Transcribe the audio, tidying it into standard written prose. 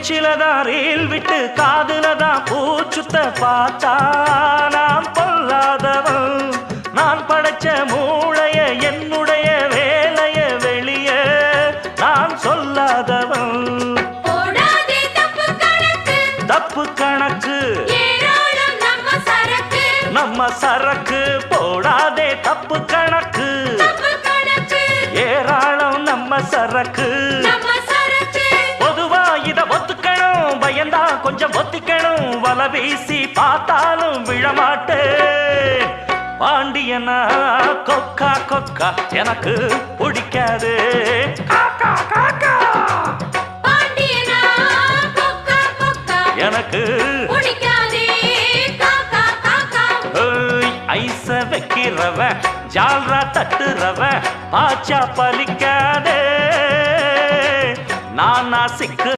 பேச்சிலதான் reel விட்டு காதுலதான் பூச்சுத்த பார்த்தா நான் பொல்லாதவன். நான் படைச்ச மூளைய என்னுடைய வேலைய வெளிய நான் சொல்லாதவன். தப்பு கணக்கு நம்ம சரக்கு போடாதே தப்பு கணக்கு ஏராளம் நம்ம சரக்கு. பொதுவா இத ஒத்துக்கணும் பயந்தா கொஞ்சம் ஒத்திக்கணும் வல வீசி பார்த்தாலும் விழமாட்டேன். பாண்டியனா கொக்கா கொக்கா எனக்கு பிடிக்காது. காக்கா காக்கா எனக்கு ஐச வைக்கிறவன் ஜால்ரா தட்டுறவன் பாச்சா பலிக்காதே. நானா சிக்கு